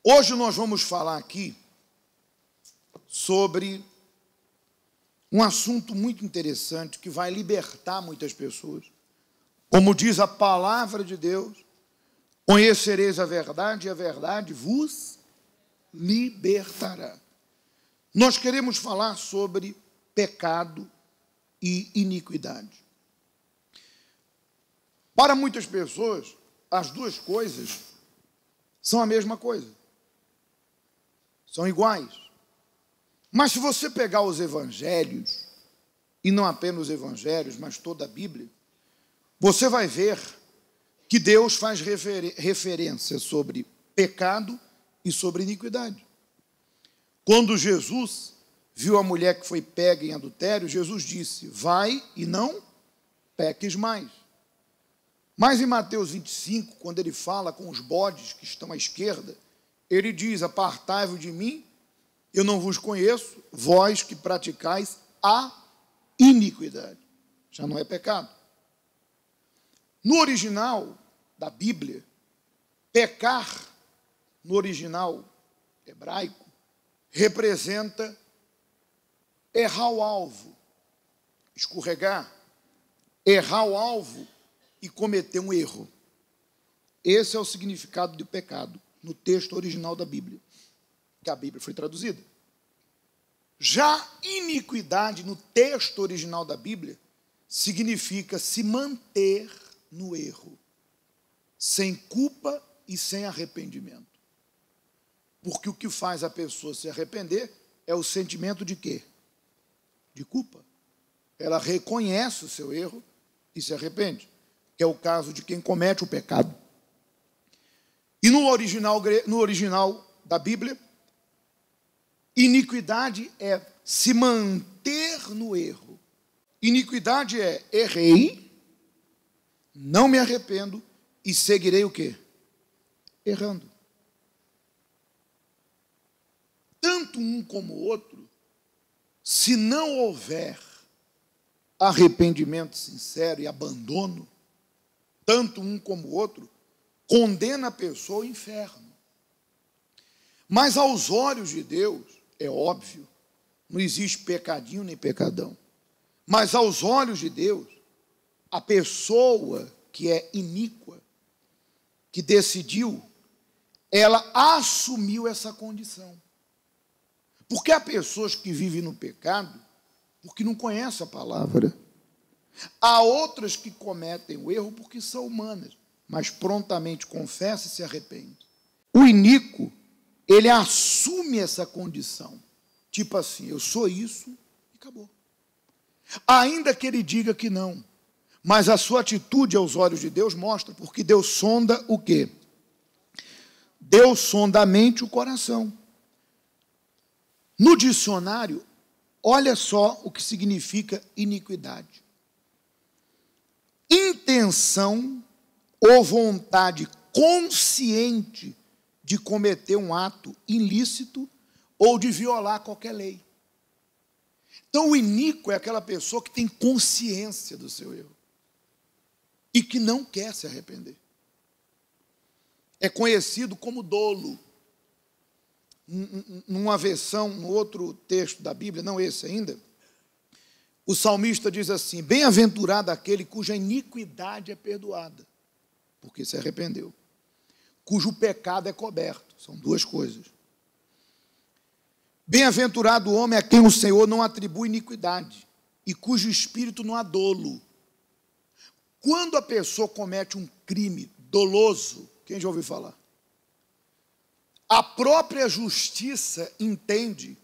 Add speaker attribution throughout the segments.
Speaker 1: Hoje nós vamos falar aqui sobre um assunto muito interessante que vai libertar muitas pessoas. Como diz a palavra de Deus, conhecereis a verdade e a verdade vos libertará. Nós queremos falar sobre pecado e iniquidade. Para muitas pessoas, as duas coisas são a mesma coisa. São iguais. Mas se você pegar os evangelhos, e não apenas os evangelhos, mas toda a Bíblia, você vai ver que Deus faz referência sobre pecado e sobre iniquidade. Quando Jesus viu a mulher que foi pega em adultério, Jesus disse: vai e não peques mais. Mas em Mateus 25, quando ele fala com os bodes que estão à esquerda, ele diz: apartai-vos de mim, eu não vos conheço, vós que praticais a iniquidade. Já não é pecado. No original da Bíblia, pecar, no original hebraico, representa errar o alvo, escorregar, errar o alvo e cometer um erro. Esse é o significado do pecado no texto original da Bíblia, que a Bíblia foi traduzida. Já iniquidade, no texto original da Bíblia, significa se manter no erro, sem culpa e sem arrependimento. Porque o que faz a pessoa se arrepender é o sentimento de quê? De culpa. Ela reconhece o seu erro e se arrepende, que é o caso de quem comete o pecado. E no original da Bíblia, iniquidade é se manter no erro. Iniquidade é errei, não me arrependo e seguirei o quê? Errando. Tanto um como o outro, se não houver arrependimento sincero e abandono, tanto um como o outro, condena a pessoa ao inferno. Mas aos olhos de Deus, é óbvio, não existe pecadinho nem pecadão. Mas aos olhos de Deus, a pessoa que é iníqua, que decidiu, ela assumiu essa condição. Porque há pessoas que vivem no pecado porque não conhecem a palavra. Há outras que cometem o erro porque são humanas, mas prontamente confessa e se arrepende. O iníquo, ele assume essa condição. Tipo assim, eu sou isso e acabou. Ainda que ele diga que não, mas a sua atitude aos olhos de Deus mostra, porque Deus sonda o quê? Deus sonda a mente e o coração. No dicionário, olha só o que significa iniquidade. Intenção ou vontade consciente de cometer um ato ilícito ou de violar qualquer lei. Então, o iníquo é aquela pessoa que tem consciência do seu erro e que não quer se arrepender. É conhecido como dolo. Numa versão, no outro texto da Bíblia, não esse ainda, o salmista diz assim: bem-aventurado aquele cuja iniquidade é perdoada, porque se arrependeu, cujo pecado é coberto. São duas coisas. Bem-aventurado o homem a quem o Senhor não atribui iniquidade e cujo espírito não há dolo. Quando a pessoa comete um crime doloso, quem já ouviu falar? A própria justiça entende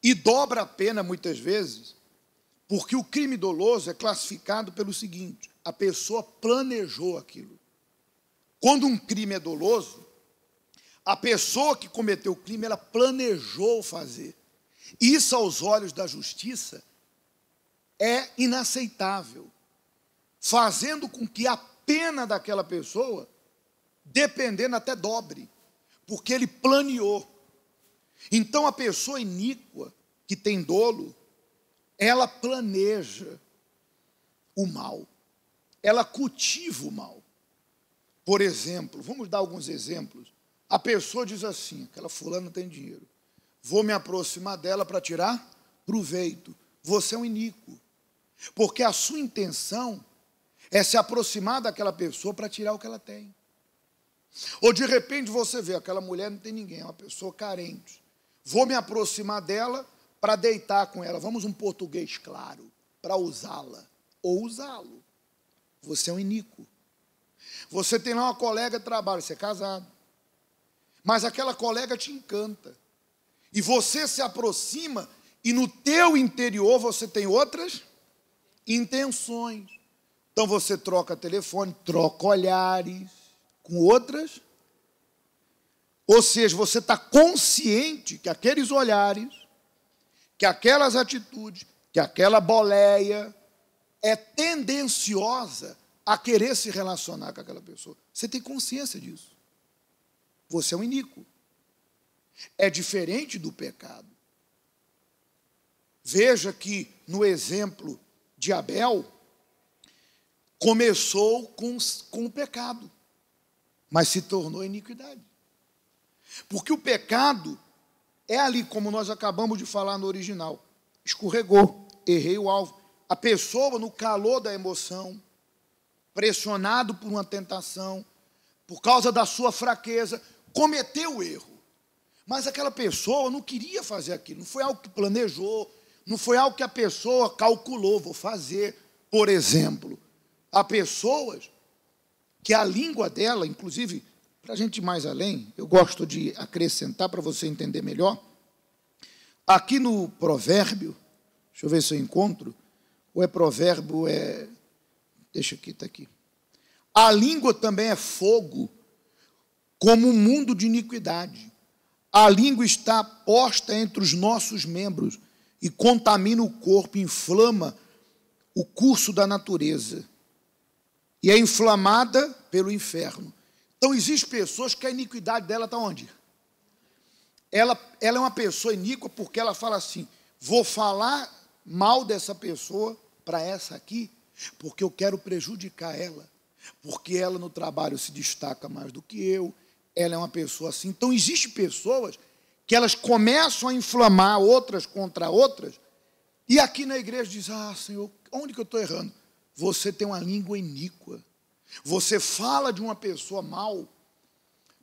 Speaker 1: e dobra a pena muitas vezes, porque o crime doloso é classificado pelo seguinte: a pessoa planejou aquilo. Quando um crime é doloso, a pessoa que cometeu o crime, ela planejou fazer. Isso, aos olhos da justiça, é inaceitável, fazendo com que a pena daquela pessoa, dependendo, até dobre, porque ele planeou. Então, a pessoa iníqua, que tem dolo, ela planeja o mal, ela cultiva o mal. Por exemplo, vamos dar alguns exemplos. A pessoa diz assim, aquela fulana tem dinheiro, vou me aproximar dela para tirar proveito. Você é um iníquo, porque a sua intenção é se aproximar daquela pessoa para tirar o que ela tem. Ou de repente você vê, aquela mulher não tem ninguém, é uma pessoa carente. Vou me aproximar dela para deitar com ela. Vamos um português claro, para usá-la ou usá-lo. Você é um iníquo. Você tem lá uma colega de trabalho, você é casado, mas aquela colega te encanta. E você se aproxima e no teu interior você tem outras intenções. Então você troca telefone, troca olhares com outras. Ou seja, você está consciente que aqueles olhares, que aquelas atitudes, que aquela boleia é tendenciosa a querer se relacionar com aquela pessoa. Você tem consciência disso. Você é um iníquo. É diferente do pecado. Veja que no exemplo de Abel, começou com o pecado, mas se tornou iniquidade. Porque o pecado é ali, como nós acabamos de falar no original, escorregou, errei o alvo. A pessoa, no calor da emoção, pressionado por uma tentação, por causa da sua fraqueza, cometeu o erro. Mas aquela pessoa não queria fazer aquilo, não foi algo que planejou, não foi algo que a pessoa calculou, vou fazer. Por exemplo, há pessoas que a língua dela, inclusive, para a gente ir mais além, eu gosto de acrescentar para você entender melhor. Aqui no provérbio, deixa eu ver se eu encontro, ou é provérbio, deixa aqui, está aqui. A língua também é fogo, como um mundo de iniquidade. A língua está posta entre os nossos membros e contamina o corpo, inflama o curso da natureza. E é inflamada pelo inferno. Então, existem pessoas que a iniquidade dela está onde? Ela é uma pessoa iníqua porque ela fala assim, vou falar mal dessa pessoa para essa aqui, porque eu quero prejudicar ela, porque ela no trabalho se destaca mais do que eu, ela é uma pessoa assim. Então, existem pessoas que elas começam a inflamar outras contra outras, e aqui na igreja diz, Senhor, onde que eu estou errando? Você tem uma língua iníqua. Você fala de uma pessoa mal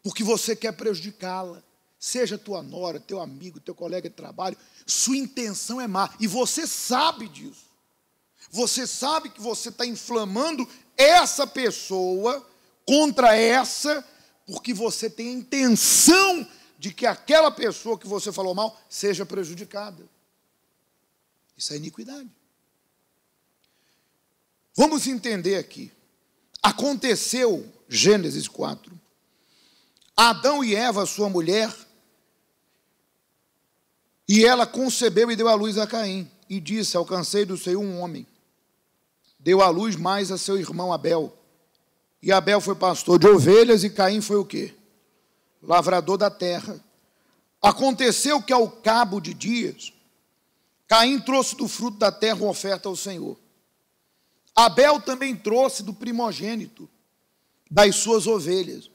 Speaker 1: porque você quer prejudicá-la. Seja tua nora, teu amigo, teu colega de trabalho, sua intenção é má. E você sabe disso. Você sabe que você está inflamando essa pessoa contra essa, porque você tem a intenção de que aquela pessoa que você falou mal seja prejudicada. Isso é iniquidade. Vamos entender aqui. Aconteceu, Gênesis 4, Adão e Eva, sua mulher, e ela concebeu e deu à luz a Caim, e disse, alcancei do Senhor um homem. Deu à luz mais a seu irmão Abel. E Abel foi pastor de ovelhas, e Caim foi o quê? Lavrador da terra. Aconteceu que ao cabo de dias, Caim trouxe do fruto da terra uma oferta ao Senhor. Abel também trouxe do primogênito das suas ovelhas,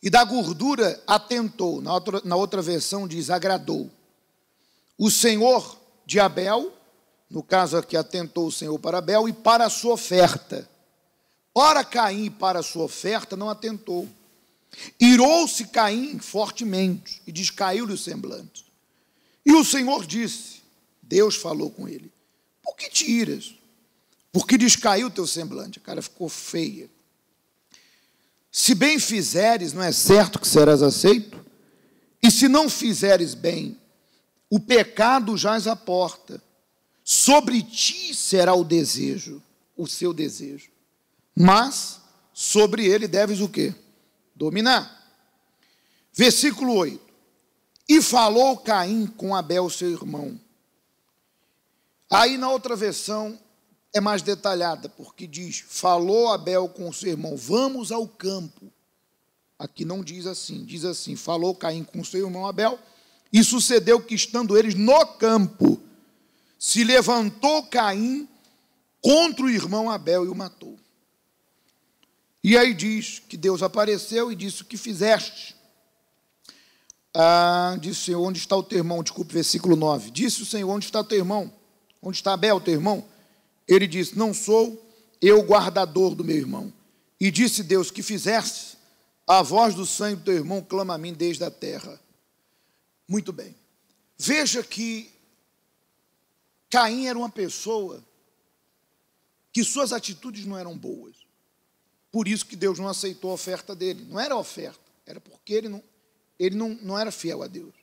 Speaker 1: e da gordura atentou, na outra versão diz, agradou. O Senhor de Abel, no caso aqui atentou o Senhor para Abel, e para a sua oferta. Para Caim e para a sua oferta não atentou. Irou-se Caim fortemente, e descaiu-lhe o semblante. E o Senhor disse, Deus falou com ele, por que te iras? Porque descaiu o teu semblante, a cara ficou feia. Se bem fizeres, não é certo que serás aceito? E se não fizeres bem, o pecado jaz à porta. Sobre ti será o desejo, o seu desejo. Mas sobre ele deves o quê? Dominar. Versículo 8. E falou Caim com Abel, seu irmão. Aí na outra versão é mais detalhada, porque diz, falou Abel com o seu irmão, vamos ao campo. Aqui não diz assim, falou Caim com o seu irmão Abel, e sucedeu que, estando eles no campo, se levantou Caim contra o irmão Abel e o matou. E aí diz que Deus apareceu e disse, o que fizeste? Disse o Senhor, onde está o teu irmão? Desculpe, versículo 9. Disse o Senhor, onde está o teu irmão? Onde está Abel, teu irmão? Ele disse, não sou eu guardador do meu irmão. E disse Deus, que fizeste? A voz do sangue do teu irmão clama a mim desde a terra. Muito bem. Veja que Caim era uma pessoa que suas atitudes não eram boas. Por isso que Deus não aceitou a oferta dele. Não era oferta, era porque ele não era fiel a Deus.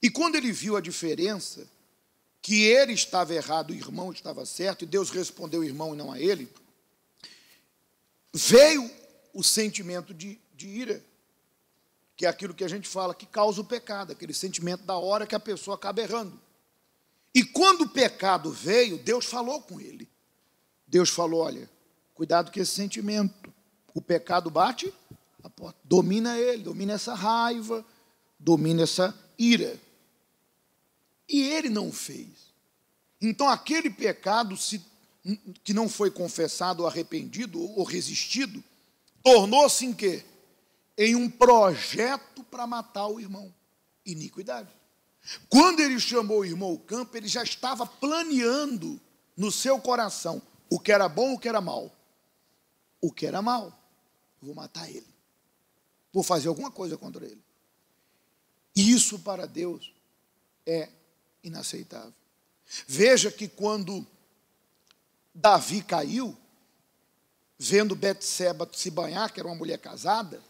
Speaker 1: E quando ele viu a diferença, que ele estava errado, o irmão estava certo, e Deus respondeu o irmão e não a ele, veio o sentimento de ira, que é aquilo que a gente fala, que causa o pecado, aquele sentimento da hora que a pessoa acaba errando. E quando o pecado veio, Deus falou com ele. Deus falou, olha, cuidado com esse sentimento. O pecado bate a porta, domina ele, domina essa raiva, domina essa ira. E ele não fez. Então, aquele pecado que não foi confessado ou arrependido ou resistido, tornou-se em quê? Em um projeto para matar o irmão. Iniquidade. Quando ele chamou o irmão ao campo, ele já estava planeando no seu coração o que era bom e o que era mal. O que era mal, vou matar ele. Vou fazer alguma coisa contra ele. E isso para Deus é inaceitável. Veja que quando Davi caiu, vendo Betseba se banhar, que era uma mulher casada,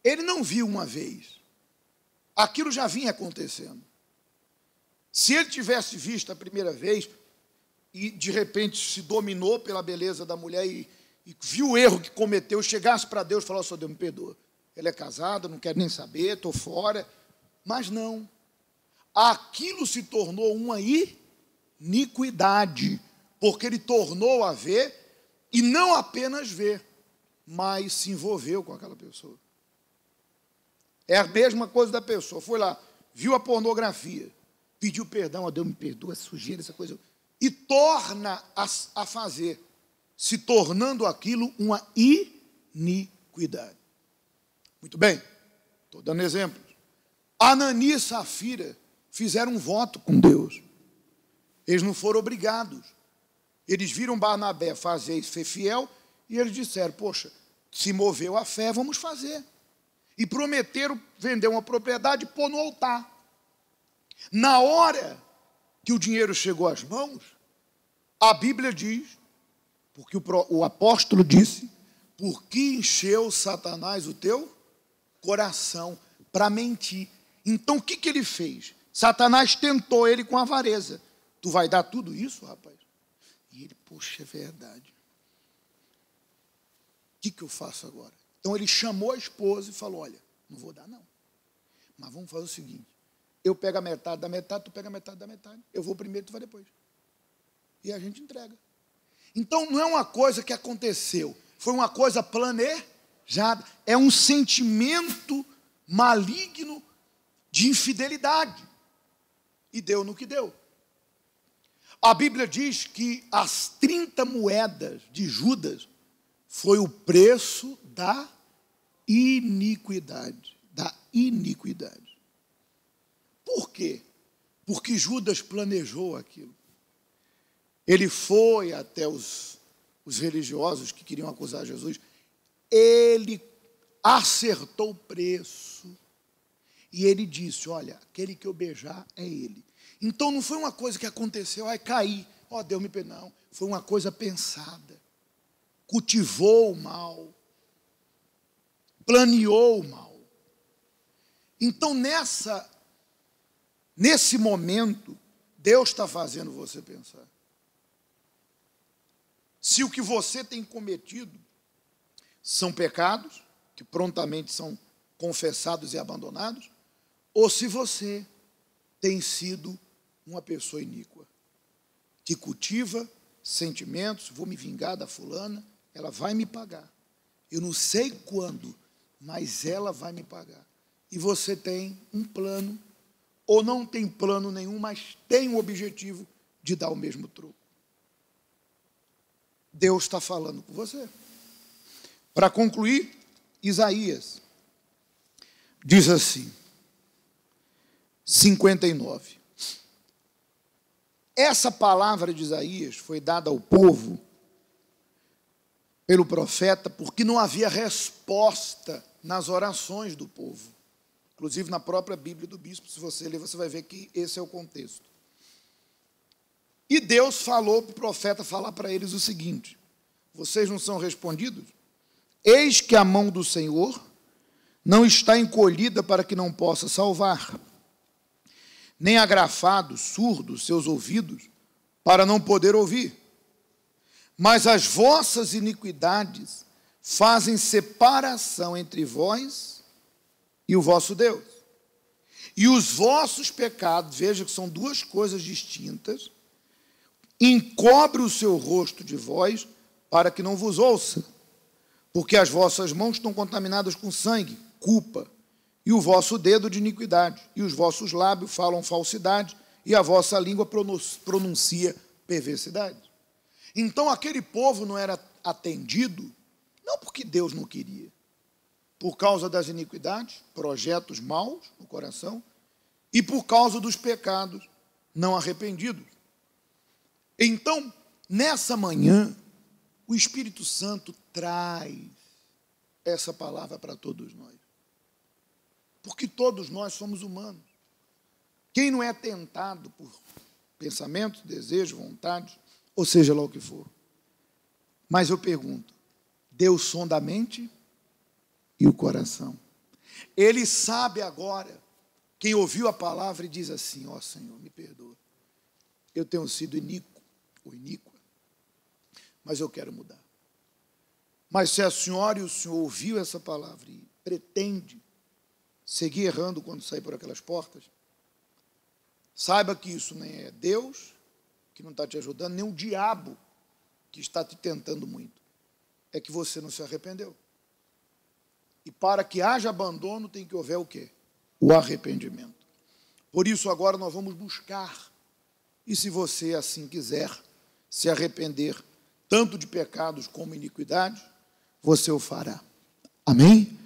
Speaker 1: ele não viu uma vez. Aquilo já vinha acontecendo. Se ele tivesse visto a primeira vez e de repente se dominou pela beleza da mulher e viu o erro que cometeu, chegasse para Deus e falasse, Deus me perdoa. Ela é casada, não quero nem saber, estou fora. Mas não. Aquilo se tornou uma iniquidade, porque ele tornou a ver, e não apenas ver, mas se envolveu com aquela pessoa. É a mesma coisa da pessoa, foi lá, viu a pornografia, pediu perdão, Deus me perdoa, sujeira, essa coisa, e torna a fazer, se tornando aquilo uma iniquidade. Muito bem, estou dando exemplos. Ananias e Safira fizeram um voto com Deus. Eles não foram obrigados. Eles viram Barnabé fazer isso, ser fiel, e eles disseram, poxa, se moveu a fé, vamos fazer. E prometeram vender uma propriedade e pôr no altar. Na hora que o dinheiro chegou às mãos, a Bíblia diz, porque o apóstolo disse, porque encheu Satanás o teu coração para mentir. Então o que ele fez? Satanás tentou ele com avareza. Tu vai dar tudo isso, rapaz? E ele, poxa, é verdade. O que eu faço agora? Então ele chamou a esposa e falou, olha, não vou dar não, mas vamos fazer o seguinte, eu pego a metade da metade, tu pega a metade da metade, eu vou primeiro, tu vai depois. E a gente entrega. Então não é uma coisa que aconteceu, foi uma coisa planejada, é um sentimento maligno de infidelidade. E deu no que deu. A Bíblia diz que as 30 moedas de Judas foi o preço da iniquidade. Da iniquidade. Por quê? Porque Judas planejou aquilo. Ele foi até os religiosos que queriam acusar Jesus. Ele acertou o preço. E ele disse, olha, aquele que eu beijar é ele. Então não foi uma coisa que aconteceu, ai, caí, ó, Deus me perdoa. Não, foi uma coisa pensada. Cultivou o mal. Planeou o mal. Então nesse momento, Deus está fazendo você pensar. Se o que você tem cometido são pecados, que prontamente são confessados e abandonados, ou se você tem sido uma pessoa iníqua, que cultiva sentimentos, vou me vingar da fulana, ela vai me pagar. Eu não sei quando, mas ela vai me pagar. E você tem um plano, ou não tem plano nenhum, mas tem o objetivo de dar o mesmo troco. Deus está falando com você. Para concluir, Isaías. Diz assim, 59. Essa palavra de Isaías foi dada ao povo pelo profeta porque não havia resposta nas orações do povo. Inclusive na própria Bíblia do bispo, se você ler, você vai ver que esse é o contexto. E Deus falou para o profeta falar para eles o seguinte: vocês não são respondidos? Eis que a mão do Senhor não está encolhida para que não possa salvar, nem agrafados, surdos, seus ouvidos, para não poder ouvir. Mas as vossas iniquidades fazem separação entre vós e o vosso Deus. E os vossos pecados, veja que são duas coisas distintas, encobre o seu rosto de vós, para que não vos ouça, porque as vossas mãos estão contaminadas com sangue, culpa, e o vosso dedo de iniquidade, e os vossos lábios falam falsidade, e a vossa língua pronuncia perversidade. Então aquele povo não era atendido, não porque Deus não queria, por causa das iniquidades, projetos maus no coração, e por causa dos pecados não arrependidos. Então, nessa manhã, o Espírito Santo traz essa palavra para todos nós. Porque todos nós somos humanos. Quem não é tentado por pensamentos, desejos, vontades, ou seja lá o que for. Mas eu pergunto, Deus sonda a mente e o coração. Ele sabe agora, quem ouviu a palavra e diz assim: ó Senhor, me perdoa, eu tenho sido iníquo ou iníqua, mas eu quero mudar. Mas se a senhora e o senhor ouviu essa palavra e pretende seguir errando quando sair por aquelas portas, saiba que isso nem é Deus que não está te ajudando, nem o diabo que está te tentando muito. É que você não se arrependeu. E para que haja abandono, tem que haver o quê? O arrependimento. Por isso, agora nós vamos buscar. E se você assim quiser se arrepender, tanto de pecados como iniquidades, você o fará. Amém?